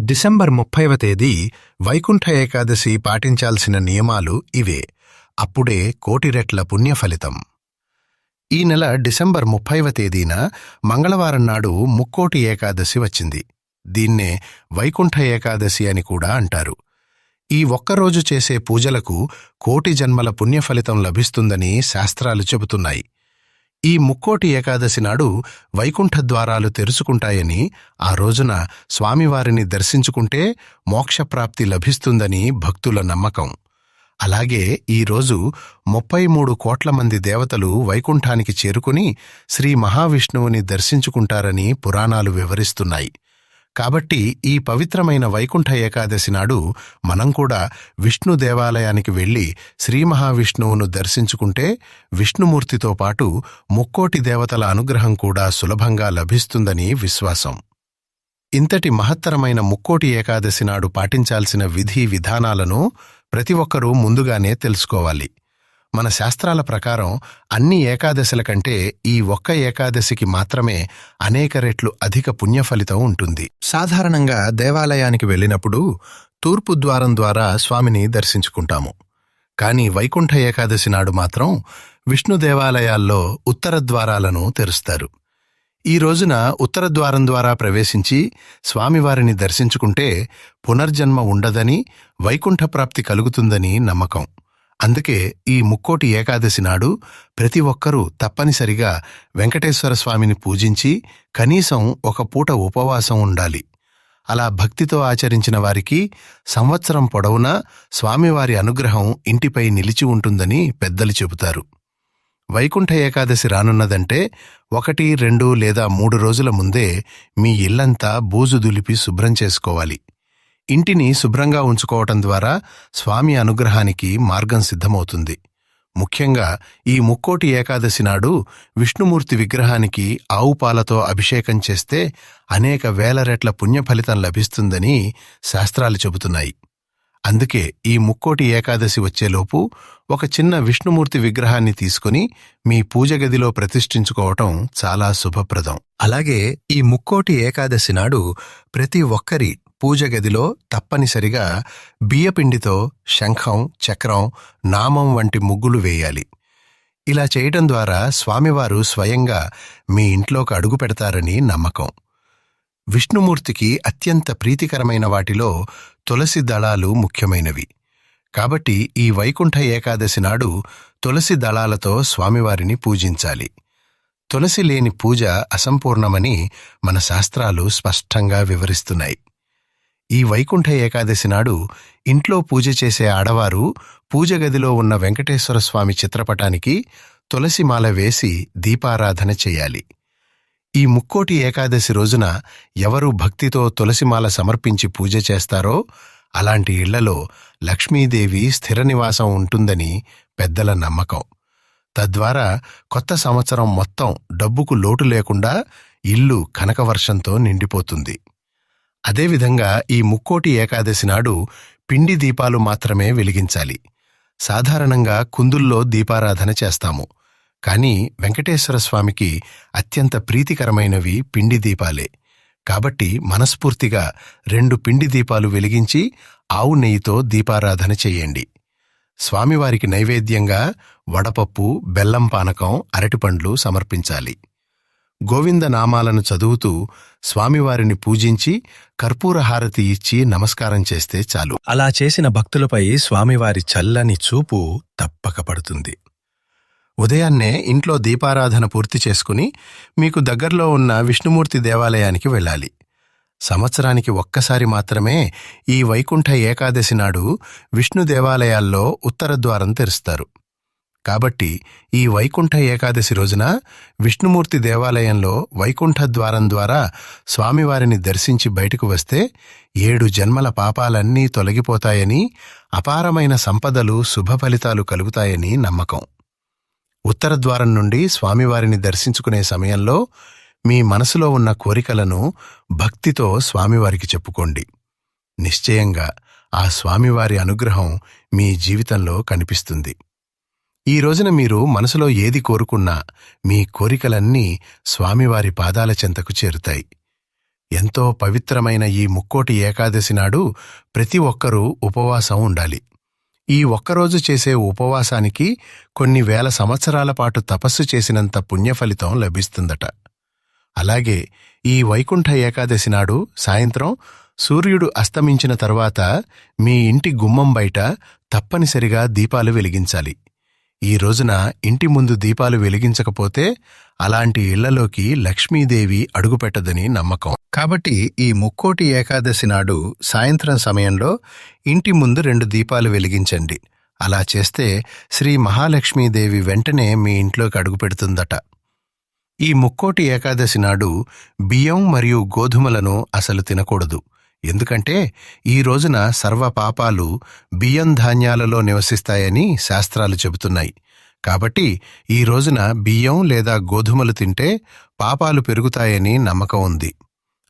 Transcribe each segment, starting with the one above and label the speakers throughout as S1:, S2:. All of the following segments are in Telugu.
S1: డిసెంబర్ 30వ తేదీ వైకుంఠ ఏకాదశి పాటించాల్సిన నియమాలు ఇవే. అప్పుడే కోటి రెట్ల పుణ్యఫలితం. ఈ నెల డిసెంబర్ 30వ తేదీన మంగళవారం నాడు ముక్కోటి ఏకాదశి వచ్చింది. దీన్నే వైకుంఠ ఏకాదశి అని కూడా అంటారు. ఈ ఒక్కరోజు చేసే పూజలకు కోటి జన్మల పుణ్యఫలితం లభిస్తుందని శాస్త్రాలు చెబుతున్నాయి. ఈ ముక్కోటి ఏకాదశి నాడు వైకుంఠ ద్వారాలు తెరుచుకుంటాయని, ఆ రోజున స్వామివారిని దర్శించుకుంటే మోక్షప్రాప్తి లభిస్తుందని భక్తుల నమ్మకం. అలాగే ఈరోజు 33 కోట్ల మంది దేవతలు వైకుంఠానికి చేరుకుని శ్రీ మహావిష్ణువుని దర్శించుకుంటారని పురాణాలు వివరిస్తున్నాయి. కాబట్టి ఈ పవిత్రమైన వైకుంఠ ఏకాదశి నాడు మనం కూడా విష్ణు దేవాలయానికి వెళ్లి శ్రీ మహావిష్ణువును దర్శించుకుంటే విష్ణుమూర్తితో పాటు ముక్కోటి దేవతల అనుగ్రహం కూడా సులభంగా లభిస్తుందని విశ్వాసం. ఇంతటి మహత్తరమైన ముక్కోటి ఏకాదశి నాడు పాటించాల్సిన విధి విధానాలను ప్రతి ఒక్కరూ ముందుగానే తెలుసుకోవాలి. మన శాస్త్రాల ప్రకారం అన్ని ఏకాదశుల కంటే ఈ ఒక్క ఏకాదశికి మాత్రమే అనేక రెట్లు అధిక పుణ్యఫలితం ఉంటుంది. సాధారణంగా దేవాలయానికి వెళ్ళినప్పుడు తూర్పు ద్వారం ద్వారా స్వామిని దర్శించుకుంటాము. కానీ వైకుంఠ ఏకాదశి నాడు మాత్రం విష్ణు దేవాలయాల్లో ఉత్తర ద్వారాలను తెరుస్తారు. ఈ రోజున ఉత్తర ద్వారం ద్వారా ప్రవేశించి స్వామివారిని దర్శించుకుంటే పునర్జన్మ ఉండదని, వైకుంఠ ప్రాప్తి కలుగుతుందని నమ్మకం. అందుకే ఈ ముక్కోటి ఏకాదశి నాడు ప్రతి ఒక్కరూ తప్పనిసరిగా వెంకటేశ్వర స్వామిని పూజించి కనీసం ఒక పూట ఉపవాసం ఉండాలి. అలా భక్తితో ఆచరించిన వారికి సంవత్సరం పొడవునా స్వామివారి అనుగ్రహం ఇంటిపై నిలిచి ఉంటుందని పెద్దలు చెబుతారు. వైకుంఠ ఏకాదశి రానున్నదంటే 1, 2 లేదా 3 రోజుల ముందే మీ ఇల్లంతా బూజు దులిపి శుభ్రం చేసుకోవాలి. ఇంటిని శుభ్రంగా ఉంచుకోవటం ద్వారా స్వామి అనుగ్రహానికి మార్గం సిద్ధమవుతుంది. ముఖ్యంగా ఈ ముక్కోటి ఏకాదశి నాడు విష్ణుమూర్తి విగ్రహానికి ఆవు పాలతో అభిషేకం చేస్తే అనేక వేల రెట్ల పుణ్యఫలితం లభిస్తుందని శాస్త్రాలు చెబుతున్నాయి. అందుకే ఈ ముక్కోటి ఏకాదశి వచ్చేలోపు ఒక చిన్న విష్ణుమూర్తి విగ్రహాన్ని తీసుకుని మీ పూజ గదిలో ప్రతిష్ఠించుకోవటం చాలా శుభప్రదం. అలాగే ఈ ముక్కోటి ఏకాదశి నాడు ప్రతి ఒక్కరి పూజ గదిలో తప్పనిసరిగా బియ్యపిండితో శంఖం, చక్రం, నామం వంటి ముగ్గులు వేయాలి. ఇలా చేయటం ద్వారా స్వామివారు స్వయంగా మీ ఇంట్లోకి అడుగు పెడతారని నమ్మకం. విష్ణుమూర్తికి అత్యంత ప్రీతికరమైన వాటిలో తులసి దళాలు ముఖ్యమైనవి. కాబట్టి ఈ వైకుంఠ ఏకాదశి నాడు తులసి దళాలతో స్వామివారిని పూజించాలి. తులసి లేని పూజ అసంపూర్ణమని మన శాస్త్రాలు స్పష్టంగా వివరిస్తున్నాయి. ఈ వైకుంఠ ఏకాదశి నాడు ఇంట్లో పూజ చేసే ఆడవారు పూజ గదిలో ఉన్న వెంకటేశ్వర స్వామి చిత్రపటానికి తులసిమాల వేసి దీపారాధన చేయాలి. ఈ ముక్కోటి ఏకాదశి రోజున ఎవరు భక్తితో తులసిమాల సమర్పించి పూజ చేస్తారో అలాంటి ఇళ్లలో లక్ష్మీదేవి స్థిర నివాసం ఉంటుందని పెద్దల నమ్మకం. తద్వారా కొత్త సంవత్సరం మొత్తం డబ్బుకు లోటు లేకుండా ఇల్లు కనకవర్షంతో నిండిపోతుంది. అదేవిధంగా ఈ ముక్కోటి ఏకాదశి నాడు పిండి దీపాలు మాత్రమే వెలిగించాలి. సాధారణంగా కుందుల్లో దీపారాధన చేస్తాము. కానీ వెంకటేశ్వర స్వామికి అత్యంత ప్రీతికరమైనవి పిండి దీపాలే. కాబట్టి మనస్ఫూర్తిగా 2 పిండి దీపాలు వెలిగించి ఆవు నెయ్యితో దీపారాధన చెయ్యండి. స్వామివారికి నైవేద్యంగా వడపప్పు, బెల్లం పానకం, అరటిపండ్లు సమర్పించాలి. గోవింద నామాలను చదువుతూ స్వామివారిని పూజించి కర్పూర హారతి ఇచ్చి నమస్కారం చేస్తే చాలు. అలా చేసిన భక్తులపై స్వామివారి చల్లని చూపు తప్పక పడుతుంది. ఉదయాన్నే ఇంట్లో దీపారాధన పూర్తి చేసుకుని మీకు దగ్గరలో ఉన్న విష్ణుమూర్తి దేవాలయానికి వెళ్ళాలి. సంవత్సరానికి ఒక్కసారి మాత్రమే ఈ వైకుంఠ ఏకాదశి నాడు విష్ణు దేవాలయాల్లో ఉత్తర ద్వారం తెరుస్తారు. కాబట్టి ఈ వైకుంఠ ఏకాదశి రోజున విష్ణుమూర్తి దేవాలయంలో వైకుంఠ ద్వారం ద్వారా స్వామివారిని దర్శించి బయటకు వస్తే 7 జన్మల పాపాలన్నీ తొలగిపోతాయని, అపారమైన సంపదలు, శుభ ఫలితాలు కలుగుతాయని నమ్మకం. ఉత్తర ద్వారం నుండి స్వామివారిని దర్శించుకునే సమయంలో మీ మనసులో ఉన్న కోరికలను భక్తితో స్వామివారికి చెప్పుకోండి. నిశ్చయంగా ఆ స్వామివారి అనుగ్రహం మీ జీవితంలో కనిపిస్తుంది. ఈ రోజున మీరు మనసులో ఏది కోరుకున్నా మీ కోరికలన్నీ స్వామివారి పాదాల చెంతకు చేరుతాయి. ఎంతో పవిత్రమైన ఈ ముక్కోటి ఏకాదశి నాడు ప్రతి ఒక్కరూ ఉపవాసం ఉండాలి. ఈ ఒక్కరోజు చేసే ఉపవాసానికి కొన్ని వేల సంవత్సరాల పాటు తపస్సు చేసినంత పుణ్యఫలితం లభిస్తుందట. అలాగే ఈ వైకుంఠ ఏకాదశి నాడు సాయంత్రం సూర్యుడు అస్తమించిన తర్వాత మీ ఇంటి గుమ్మం బయట తప్పనిసరిగా దీపాలు వెలిగించాలి. ఈ రోజున ఇంటి ముందు దీపాలు వెలిగించకపోతే అలాంటి ఇళ్లలోకి లక్ష్మీదేవి అడుగుపెట్టదని నమ్మకం. కాబట్టి ఈ ముక్కోటి ఏకాదశి నాడు సాయంత్రం సమయంలో ఇంటి ముందు 2 దీపాలు వెలిగించండి. అలా చేస్తే శ్రీ మహాలక్ష్మీదేవి వెంటనే మీ ఇంట్లోకి అడుగుపెడుతుందట. ఈ ముక్కోటి ఏకాదశి నాడు బియ్యం మరియు గోధుమలను అసలు తినకూడదు. ఎందుకంటే ఈ రోజున సర్వ పాపాలు బియ్యం ధాన్యాలలో నివసిస్తాయని శాస్త్రాలు చెబుతున్నాయి. కాబట్టి ఈ రోజున బియ్యం లేదా గోధుమలు తింటే పాపాలు పెరుగుతాయని నమ్మకం ఉంది.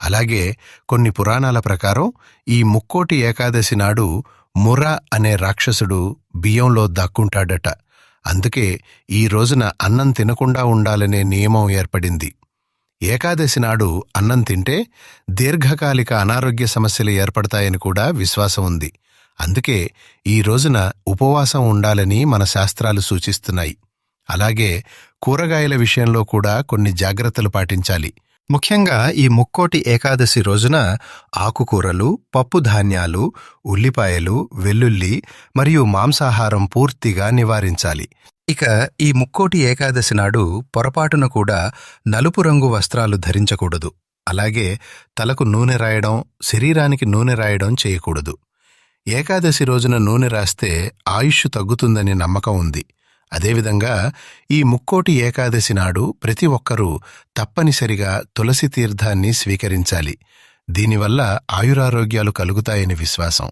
S1: అలాగే కొన్ని పురాణాల ప్రకారం ఈ ముక్కోటి ఏకాదశి నాడు ముర అనే రాక్షసుడు బియ్యంలో దాక్కుంటాడట. అందుకే ఈ రోజున అన్నం తినకుండా ఉండాలనే నియమం ఏర్పడింది. ఏకాదశి నాడు అన్నం తింటే దీర్ఘకాలిక అనారోగ్య సమస్యలు ఏర్పడతాయని కూడా విశ్వాసం ఉంది. అందుకే ఈ రోజున ఉపవాసం ఉండాలని మన శాస్త్రాలు సూచిస్తున్నాయి. అలాగే కూరగాయల విషయంలో కూడా కొన్ని జాగ్రత్తలు పాటించాలి. ముఖ్యంగా ఈ ముక్కోటి ఏకాదశి రోజున ఆకుకూరలు, పప్పు ధాన్యాలు, ఉల్లిపాయలు, వెల్లుల్లి మరియు మాంసాహారం పూర్తిగా నివారించాలి. ఇక ఈ ముక్కోటి ఏకాదశి నాడు పొరపాటున కూడా నలుపు రంగు వస్త్రాలు ధరించకూడదు. అలాగే తలకు నూనె రాయడం, శరీరానికి నూనె రాయడం చేయకూడదు. ఏకాదశి రోజున నూనె రాస్తే ఆయుష్ తగ్గుతుందని నమ్మకం ఉంది. అదేవిధంగా ఈ ముక్కోటి ఏకాదశి నాడు ప్రతి ఒక్కరూ తప్పనిసరిగా తులసి తీర్థాన్ని స్వీకరించాలి. దీనివల్ల ఆయురారోగ్యాలు కలుగుతాయని విశ్వాసం.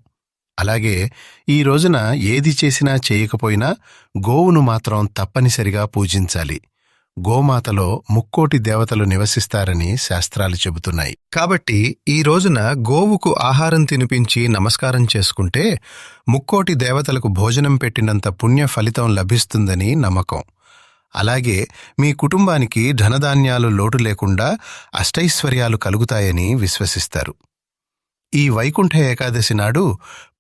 S1: అలాగే ఈ రోజున ఏది చేసినా చేయకపోయినా గోవును మాత్రం తప్పనిసరిగా పూజించాలి. గోమాతలో ముక్కోటి దేవతలు నివసిస్తారని శాస్త్రాలు చెబుతున్నాయి. కాబట్టి ఈ రోజున గోవుకు ఆహారం తినిపించి నమస్కారం చేసుకుంటే ముక్కోటి దేవతలకు భోజనం పెట్టినంత పుణ్య ఫలితం లభిస్తుందని నమ్మకం. అలాగే మీ కుటుంబానికి ధనధాన్యాలు లోటు లేకుండా అష్టైశ్వర్యాలు కలుగుతాయని విశ్వసిస్తారు. ఈ వైకుంఠ ఏకాదశి నాడు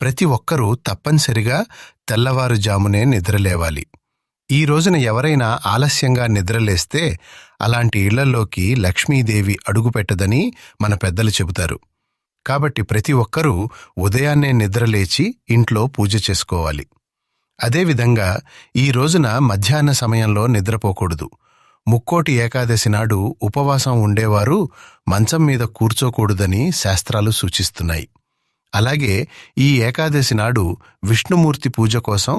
S1: ప్రతి ఒక్కరూ తప్పనిసరిగా తెల్లవారుజామునే నిద్రలేవాలి. ఈ రోజున ఎవరైనా ఆలస్యంగా నిద్రలేస్తే అలాంటి ఇళ్లలోకి లక్ష్మీదేవి అడుగుపెట్టదని మన పెద్దలు చెబుతారు. కాబట్టి ప్రతి ఒక్కరూ ఉదయాన్నే నిద్రలేచి ఇంట్లో పూజ చేసుకోవాలి. అదేవిధంగా ఈ రోజున మధ్యాహ్న సమయంలో నిద్రపోకూడదు. ముక్కోటి ఏకాదశి నాడు ఉపవాసం ఉండేవారు మంచం మీద కూర్చోకూడదని శాస్త్రాలు సూచిస్తున్నాయి. అలాగే ఈ ఏకాదశి నాడు విష్ణుమూర్తి పూజ కోసం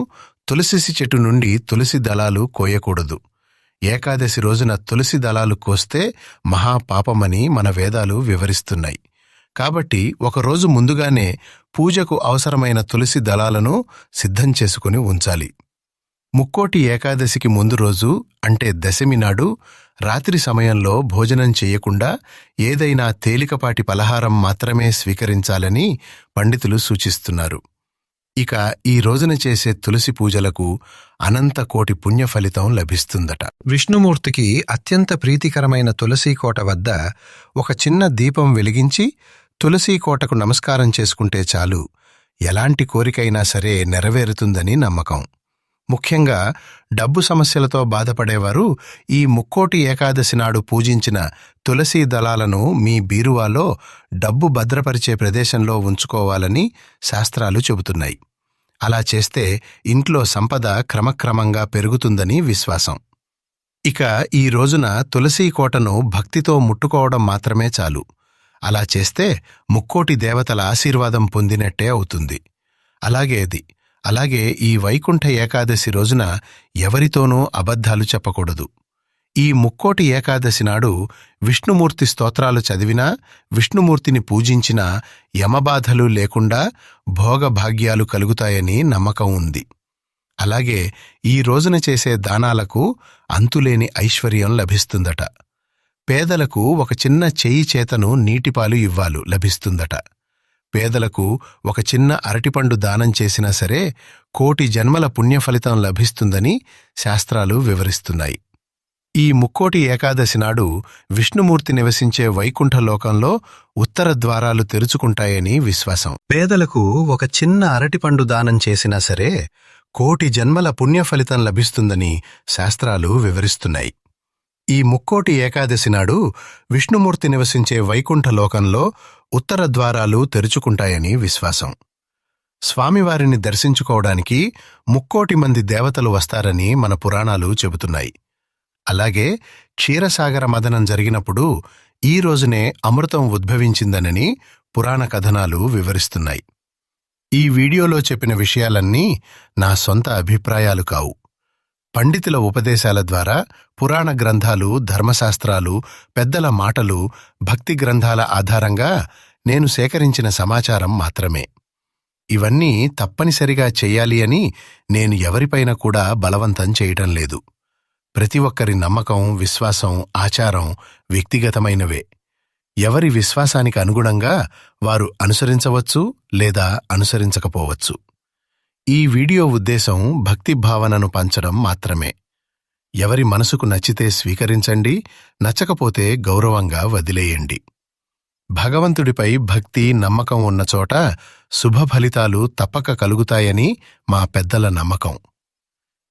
S1: తులసి చెట్టు నుండి తులసి దళాలు కోయకూడదు. ఏకాదశి రోజున తులసి దళాలు కోస్తే మహాపాపమని మన వేదాలు వివరిస్తున్నాయి. కాబట్టి ఒకరోజు ముందుగానే పూజకు అవసరమైన తులసి దళాలను సిద్ధం చేసుకుని ఉంచాలి. ముక్కోటి ఏకాదశికి ముందు రోజు అంటే దశమి నాడు రాత్రి సమయంలో భోజనం చేయకుండా ఏదైనా తేలికపాటి పలహారం మాత్రమే స్వీకరించాలని పండితులు సూచిస్తున్నారు. ఇక ఈ రోజున చేసే తులసి పూజలకు అనంత కోటి పుణ్య ఫలితం లభిస్తుందట. విష్ణుమూర్తికి అత్యంత ప్రీతికరమైన తులసీకోట వద్ద ఒక చిన్న దీపం వెలిగించి తులసీకోటకు నమస్కారం చేసుకుంటే చాలు, ఎలాంటి కోరికైనా సరే నెరవేరుతుందని నమ్మకం. ముఖ్యంగా డబ్బు సమస్యలతో బాధపడేవారు ఈ ముక్కోటి ఏకాదశి నాడు పూజించిన తులసీ దళాలను మీ బీరువాలో డబ్బు భద్రపరిచే ప్రదేశంలో ఉంచుకోవాలని శాస్త్రాలు చెబుతున్నాయి. అలా చేస్తే ఇంట్లో సంపద క్రమక్రమంగా పెరుగుతుందని విశ్వాసం. ఇక ఈ రోజున తులసీ కోటను భక్తితో ముట్టుకోవడం మాత్రమే చాలు. అలా చేస్తే ముక్కోటి దేవతల ఆశీర్వాదం పొందినట్టే అవుతుంది. అలాగే ఈ వైకుంఠ ఏకాదశి రోజున ఎవరితోనూ అబద్ధాలు చెప్పకూడదు. ఈ ముక్కోటి ఏకాదశి నాడు విష్ణుమూర్తి స్తోత్రాలు చదివినా, విష్ణుమూర్తిని పూజించినా యమబాధలు లేకుండా భోగభాగ్యాలు కలుగుతాయని నమ్మకం ఉంది. అలాగే ఈ రోజున చేసే దానాలకు అంతులేని ఐశ్వర్యం లభిస్తుందట. పేదలకు ఒక చిన్న చెయ్యి చేతను నీటిపాలు ఇవ్వాలు లభిస్తుందట. పేదలకు ఒక చిన్న అరటిపండు దానం చేసినా సరే కోటి జన్మల పుణ్యఫలితం లభిస్తుందని శాస్త్రాలు వివరిస్తున్నాయి. ఈ ముక్కోటి ఏకాదశి నాడు విష్ణుమూర్తి నివసించే వైకుంఠలోకంలో ఉత్తర ద్వారాలు తెరుచుకుంటాయని విశ్వాసం. పేదలకు ఒక చిన్న అరటిపండు దానం చేసినా సరే కోటి జన్మల పుణ్యఫలితం లభిస్తుందని శాస్త్రాలు వివరిస్తున్నాయి. ఈ ముక్కోటి ఏకాదశి నాడు విష్ణుమూర్తి నివసించే వైకుంఠలోకంలో ఉత్తర ద్వారాలు తెరుచుకుంటాయని విశ్వాసం. స్వామివారిని దర్శించుకోవడానికి 3,00,00,000 మంది దేవతలు వస్తారని మన పురాణాలు చెబుతున్నాయి. అలాగే క్షీరసాగర మదనం జరిగినప్పుడు ఈ రోజునే అమృతం ఉద్భవించిందనని పురాణ కథనాలు వివరిస్తున్నాయి. ఈ వీడియోలో చెప్పిన విషయాలన్నీ నా సొంత అభిప్రాయాలు కావు. పండితుల ఉపదేశాల ద్వారా, పురాణ గ్రంథాలు, ధర్మశాస్త్రాలు, పెద్దల మాటలు, భక్తి గ్రంథాల ఆధారంగా నేను సేకరించిన సమాచారం మాత్రమే. ఇవన్నీ తప్పనిసరిగా చెయ్యాలి అని నేను ఎవరిపైన కూడా బలవంతం చేయటం లేదు. ప్రతి ఒక్కరి నమ్మకం, విశ్వాసం, ఆచారం వ్యక్తిగతమైనవే. ఎవరి విశ్వాసానికి అనుగుణంగా వారు అనుసరించవచ్చు లేదా అనుసరించకపోవచ్చు. ఈ వీడియో ఉద్దేశం భక్తి భావనను పంచడం మాత్రమే. ఎవరి మనసుకు నచ్చితే స్వీకరించండి, నచ్చకపోతే గౌరవంగా వదిలేయండి. భగవంతుడిపై భక్తి, నమ్మకం ఉన్న చోట శుభ ఫలితాలు తప్పక కలుగుతాయని మా పెద్దల నమ్మకం.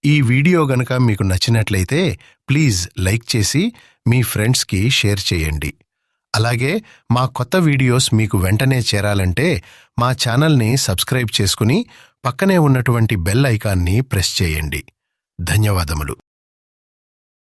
S1: ఈ వీడియో గనుక మీకు నచ్చినట్లయితే ప్లీజ్ లైక్ చేసి మీ ఫ్రెండ్స్కి షేర్ చేయండి. అలాగే మా కొత్త వీడియోస్ మీకు వెంటనే చేరాలంటే మా ఛానల్ని సబ్స్క్రైబ్ చేసుకుని పక్కనే ఉన్నటువంటి బెల్ ఐకాన్ని ప్రెస్ చేయండి. ధన్యవాదములు.